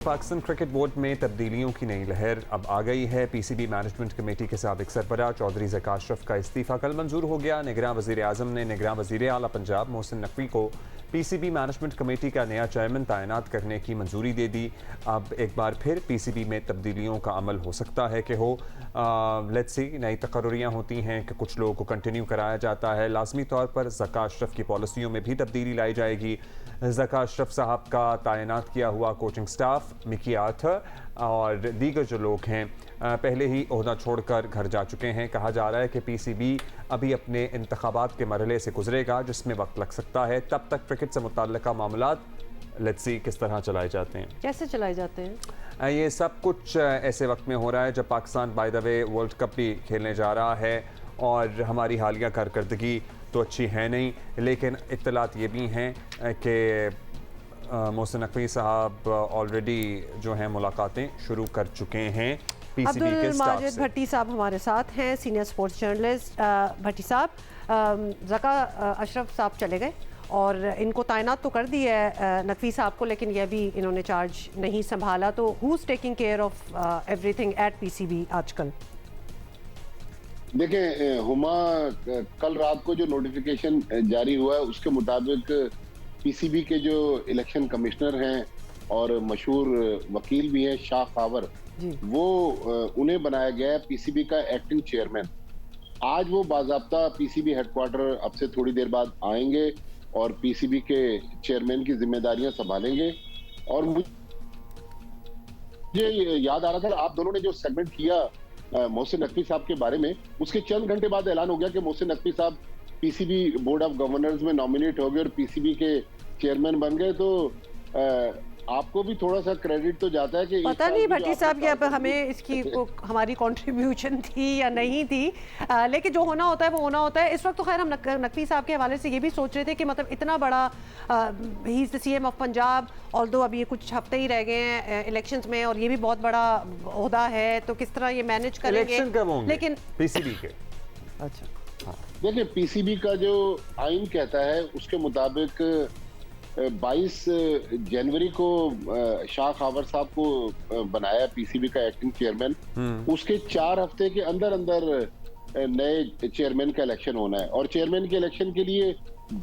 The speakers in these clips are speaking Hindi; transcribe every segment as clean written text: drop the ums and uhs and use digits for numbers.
पाकिस्तान क्रिकेट बोर्ड में तब्दीलियों की नई लहर अब आ गई है। पीसीबी मैनेजमेंट कमेटी के साबिक सरबराह चौधरी ज़का अशरफ का इस्तीफ़ा कल मंजूर हो गया। निगरान वज़ीर आज़म ने निगरान वज़ीर आला पंजाब मोहसिन नकवी को पीसीबी मैनेजमेंट कमेटी का नया चेयरमैन तैनात करने की मंजूरी दे दी। अब एक बार फिर पीसीबी में तब्दीलियों का अमल हो सकता है कि हो। लेट्स सी, नई तकर्रियाँ होती हैं कि कुछ लोगों को कंटिन्यू कराया जाता है। लाजमी तौर पर ज़का अशरफ की पॉलिसियों में भी तब्दीली लाई जाएगी। ज़का अशरफ साहब का तैनात किया हुआ कोचिंग स्टाफ, मिकी आर्थर और दीगर जो लोग हैं पहले ही ओहदा छोड़कर घर जा चुके हैं। कहा जा रहा है कि पीसीबी अभी अपने इंतखाबात के मरहले से गुजरेगा जिसमें वक्त लग सकता है। तब तक क्रिकेट से मुताल्लिका मामलात लेट्स सी किस तरह चलाए जाते हैं, कैसे चलाए जाते हैं। ये सब कुछ ऐसे वक्त में हो रहा है जब Pakistan by the way world cup भी खेलने जा रहा है और हमारी हालिया कारकर्दगी तो अच्छी है नहीं, लेकिन इत्तलात ये भी हैं कि मोहसिन नकवी साहब ऑलरेडी जो हैं मुलाकातें शुरू कर चुके हैं पीसीबी के स्टाफ से। भट्टी साहब हमारे साथ हैं, सीनियर स्पोर्ट्स जर्नलिस्ट। भट्टी साहब, ज़का अशरफ साहब चले गए और इनको तैनात तो कर दिया है नकवी साहब को, लेकिन ये भी इन्होंने चार्ज नहीं संभाला। तो who is taking care of everything at PCB आजकल? देखें हुमा, कल रात को जो नोटिफिकेशन जारी हुआ है उसके मुताबिक पीसीबी के जो इलेक्शन कमिश्नर हैं और मशहूर वकील भी हैं शाह खावर, वो उन्हें बनाया गया है पीसीबी का एक्टिंग चेयरमैन। आज वो बाज़ाब्ता पीसीबी हेडक्वार्टर अब से थोड़ी देर बाद आएंगे और पीसीबी के चेयरमैन की जिम्मेदारियां संभालेंगे। और मुझे याद आ रहा था आप दोनों ने जो सेगमेंट किया मोहसिन नकवी साहब के बारे में, उसके चंद घंटे बाद ऐलान हो गया कि मोहसिन नकवी साहब पीसीबी बोर्ड ऑफ गवर्नर्स में नॉमिनेट हो गए और पीसीबी के चेयरमैन बन गए। तो आपको भी थोड़ा सा क्रेडिट तो जाता है कि पता नहीं भट्टी साहब कि अब हमें इसकी हमारी कंट्रीब्यूशन थी या नहीं थी, लेकिन जो होना होता है वो होना होता है। इस वक्त तो खैर हम नकवी साहब के हवाले से ये भी सोच रहे थे कि मतलब इतना बड़ा he is the CM of Punjab, although अभी ये कुछ हफ्ते ही रह गए हैं इलेक्शंस में और ये भी बहुत बड़ा ओहदा है, तो किस तरह ये मैनेज करेंगे। इलेक्शन कब होंगे लेकिन पीसीबी के? अच्छा, देखिए पीसीबी का जो आइन कहता है उसके मुताबिक 22 जनवरी को शाह खावर साहब को बनाया पीसीबी का एक्टिंग चेयरमैन। उसके 4 हफ्ते के अंदर अंदर नए चेयरमैन का इलेक्शन होना है और चेयरमैन के इलेक्शन के लिए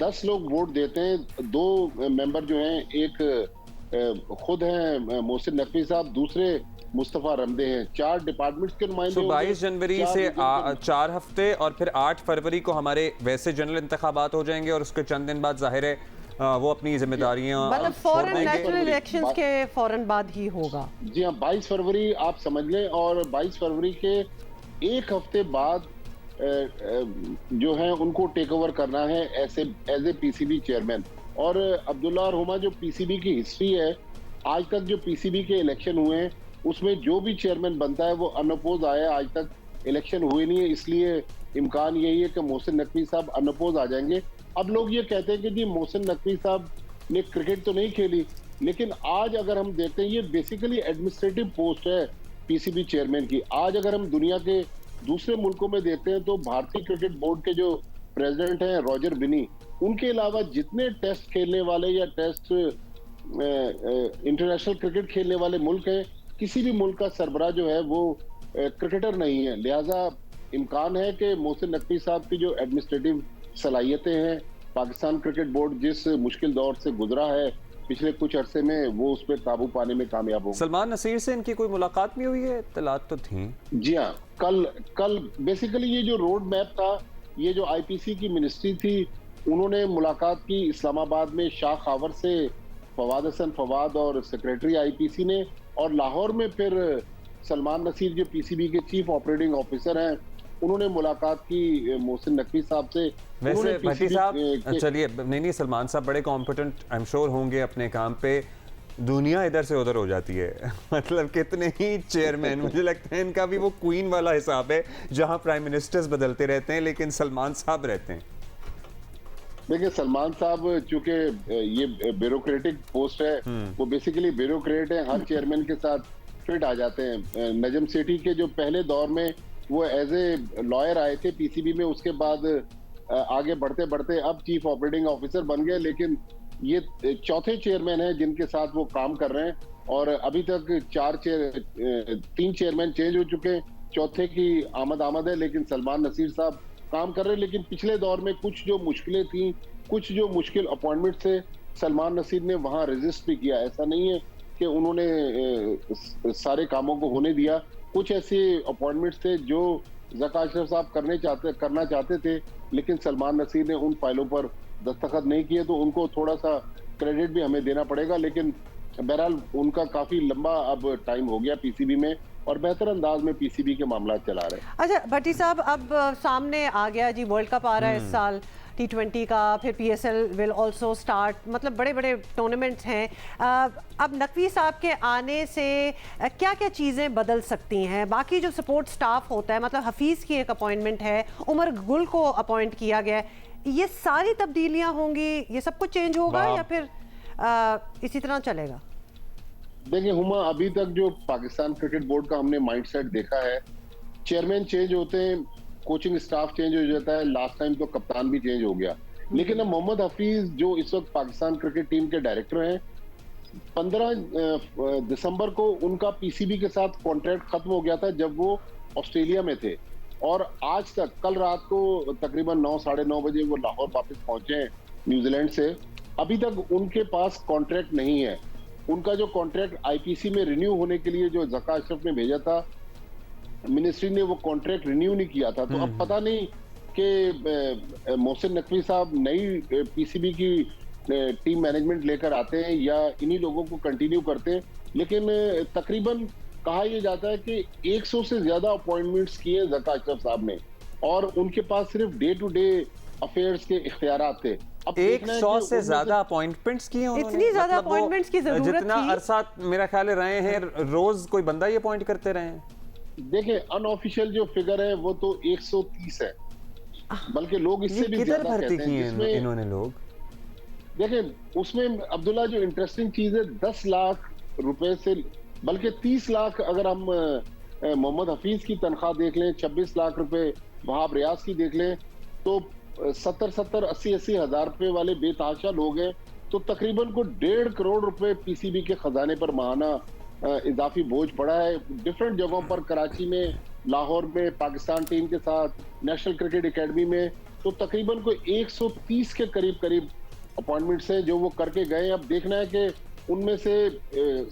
10 लोग वोट देते हैं। 2 मेंबर जो हैं, एक खुद हैं मोहसिन नकवी साहब, दूसरे मुस्तफा रमदे हैं। 4 डिपार्टमेंट्स के नुमाइंदे। 22 जनवरी से 4 हफ्ते और फिर 8 फरवरी को हमारे वैसे जनरल इंतखाबात हो जाएंगे और उसके चंद दिन बाद जाहिर है वो अपनी जिम्मेदारियां मतलब फौरन नेशनल इलेक्शंस के फौरन बाद ही होगा। जी हाँ, 22 फरवरी आप समझ लें। और 22 फरवरी के एक हफ्ते बाद जो है उनको टेक ओवर करना है एज ए पीसीबी चेयरमैन। और अब्दुल्ला और हुमा, जो पीसीबी की हिस्ट्री है, आज तक जो पीसीबी के इलेक्शन हुए हैं उसमें जो भी चेयरमैन बनता है वो अनअपोज आया। आज तक इलेक्शन हुए नहीं है, इसलिए इम्कान यही है कि मोहसिन नकवी साहब अनअपोज आ जाएंगे। अब लोग ये कहते हैं कि जी मोहसिन नकवी साहब ने क्रिकेट तो नहीं खेली, लेकिन आज अगर हम देखते हैं ये बेसिकली एडमिनिस्ट्रेटिव पोस्ट है पीसीबी चेयरमैन की। आज अगर हम दुनिया के दूसरे मुल्कों में देखते हैं तो भारतीय क्रिकेट बोर्ड के जो प्रेसिडेंट हैं रॉजर बिनी, उनके अलावा जितने टेस्ट खेलने वाले या टेस्ट इंटरनेशनल क्रिकेट खेलने वाले मुल्क हैं, किसी भी मुल्क का सरबराह जो है वो क्रिकेटर नहीं है। लिहाजा इम्कान है कि मोहसिन नकवी साहब की जो एडमिनिस्ट्रेटिव सलाहियतें हैं, पाकिस्तान क्रिकेट बोर्ड जिस मुश्किल दौर से गुजरा है पिछले कुछ अरसे में, वो उस पर काबू पाने में कामयाब हो। सलमान नसीर से इनकी कोई मुलाकात भी हुई है? इत्तलात तो थी। जी हाँ, कल बेसिकली ये जो रोड मैप था, ये जो आईपीसी की मिनिस्ट्री थी, उन्होंने मुलाकात की इस्लामाबाद में शाह खावर से, फवाद हसन फवाद और सेक्रेटरी आईपीसी ने, और लाहौर में फिर सलमान नसीर जो पीसीबी के चीफ ऑपरेटिंग ऑफिसर हैं, उन्होंने मुलाकात की मोहसिन नकवी साहब से। वैसे भट्टी साहब चलिए, नहीं सलमान साहब बड़े कॉम्पिटेंट आई एम श्योर होंगे अपने काम पे। दुनिया इधर से उधर हो जाती है मतलब कितने ही चेयरमैन, मुझे लगता है इनका भी वो क्वीन वाला हिसाब है जहां प्राइम मिनिस्टर्स बदलते रहते हैं लेकिन सलमान साहब रहते हैं। देखिए सलमान साहब चूंकि ये ब्यूरोक्रेटिक पोस्ट है, वो बेसिकली ब्यूरोक्रेट है, हर चेयरमैन के साथ फिट आ जाते हैं। नजम सेठी के जो पहले दौर में वो एज ए लॉयर आए थे पीसीबी में, उसके बाद आगे बढ़ते बढ़ते अब चीफ ऑपरेटिंग ऑफिसर बन गए, लेकिन ये चौथे चेयरमैन हैं जिनके साथ वो काम कर रहे हैं। और अभी तक 3 चेयरमैन चेंज हो चुके हैं, चौथे की आमद है, लेकिन सलमान नसीर साहब काम कर रहे हैं। लेकिन पिछले दौर में कुछ जो मुश्किलें थी, कुछ जो मुश्किल अपॉइंटमेंट थे, सलमान नसीर ने वहां रेजिस्ट भी किया। ऐसा नहीं है कि उन्होंने सारे कामों को होने दिया। कुछ ऐसे अपॉइंटमेंट्स थे जो ज़का अशरफ साहब करना चाहते थे, लेकिन सलमान नसीर ने उन फाइलों पर दस्तखत नहीं किए, तो उनको थोड़ा सा क्रेडिट भी हमें देना पड़ेगा। लेकिन बहरहाल उनका काफी लंबा अब टाइम हो गया पीसीबी में, और बेहतर अंदाज में पीसीबी के मामला चला रहे हैं। अच्छा भट्टी साहब, अब सामने आ गया जी, वर्ल्ड कप आ रहा है इस साल, T20 का, फिर PSL विल ऑल्सो स्टार्ट, मतलब बड़े बड़े टूर्नामेंट्स हैं। अब नकवी साहब के आने से क्या क्या चीज़ें बदल सकती हैं? बाकी जो सपोर्ट स्टाफ होता है, मतलब हफीज़ की एक अपॉइंटमेंट है, उमर गुल को अपॉइंट किया गया है, ये सारी तब्दीलियां होंगी, ये सब कुछ चेंज होगा या फिर इसी तरह चलेगा? देखिए हुमा, अभी तक जो पाकिस्तान क्रिकेट बोर्ड का हमने माइंडसेट देखा है, चेयरमैन चेंज होते हैं, कोचिंग स्टाफ चेंज हो जाता है, लास्ट टाइम तो कप्तान भी चेंज हो गया। लेकिन अब मोहम्मद हफीज जो इस वक्त पाकिस्तान क्रिकेट टीम के डायरेक्टर हैं, 15 दिसंबर को उनका पीसीबी के साथ कॉन्ट्रैक्ट खत्म हो गया था जब वो ऑस्ट्रेलिया में थे, और आज तक, कल रात को तकरीबन 9 साढ़े 9 बजे वो लाहौर वापस पहुंचे हैं न्यूजीलैंड से। अभी तक उनके पास कॉन्ट्रैक्ट नहीं है। उनका जो कॉन्ट्रैक्ट आईपीसी में रिन्यू होने के लिए जो ज़का अशरफ ने भेजा था, मिनिस्ट्री ने वो कॉन्ट्रैक्ट रिन्यू नहीं किया था। तो अब पता नहीं कि मोहसिन नकवी साहब नई पीसीबी की टीम मैनेजमेंट लेकर आते हैं या इन्हीं लोगों को कंटिन्यू करते हैं। लेकिन तकरीबन कहा यह जाता है कि 100 से ज्यादा अपॉइंटमेंट्स किए ज़का अशरफ साहब ने, और उनके पास सिर्फ डे टू डे अफेयर्स के इख्तियारात थे। 100 से ज्यादा अपॉइंटमेंट्स किए उन्होंने। इतनी ज्यादा अपॉइंटमेंट्स की जरूरत जितना थी? अरसा मेरा ख्याल है रहे हैं, रोज कोई बंदा ही अपॉइंट करते रहे हैं। देखिए अनऑफिशियल जो फिगर है वो तो 130 है, बल्कि लोग इससे भी ज्यादा भर्ती कहते की हैं। है जिसमें इन्होंने लोग, देखिए उसमें अब्दुल्ला जो इंटरेस्टिंग चीज है, 10 लाख रुपए से बल्कि 30 लाख, अगर हम मोहम्मद हफीज की तनख्वाह देख लें, 26 लाख रुपए वहाब रियाज की देख लें, तो 70-80 हज़ार रुपए वाले बेतहाशा लोग हैं। तो तकरीबन को 1.5 करोड़ रुपए पीसीबी के खजाने पर माहाना इजाफी बोझ पड़ा है। डिफरेंट जगहों पर, कराची में, लाहौर में, पाकिस्तान टीम के साथ, नेशनल क्रिकेट एकेडमी में, तो तकरीबन को 130 के करीब अपॉइंटमेंट्स हैं जो वो करके गए। अब देखना है कि उनमें से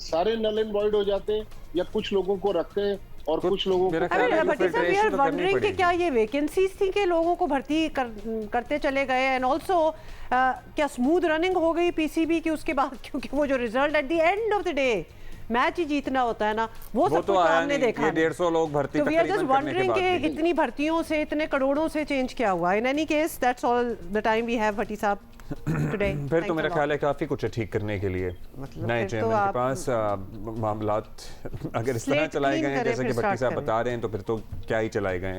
सारे नल एंड वॉइड हो जाते हैं या कुछ लोगों को रखते हैं और कुछ लोगों को। भट्टी साहब, वी आर वंडरिंग कि क्या ये वैकेंसीज थी कि लोगों को भर्ती करते चले गए, एंड ऑल्सो क्या स्मूथ रनिंग हो गई पीसीबी की उसके बाद? क्योंकि वो जो result at the end of the day match ही जीतना होता है ना, वो सब तो कुछ हमने देखा। 150 लोग भर्ती तो वी आर जस्ट तकरीबन करने के वंडरिंग बाद कि इतनी भर्तियों से, इतने करोड़ों से चेंज क्या हुआ। In any case that's all the time we have Bhatti साहब टुडे। फिर तो मेरा ख्याल है काफी कुछ है ठीक करने के लिए। मतलब नए फिर तो चेयरमैन के पास मामलात अगर इस तरह स्लेट चलाए गए क्लीन हैं करें, जैसे कि फिर भट्टी स्टार्ट साहब करें। बता रहे हैं, तो फिर तो क्या ही चलाए गए हैं।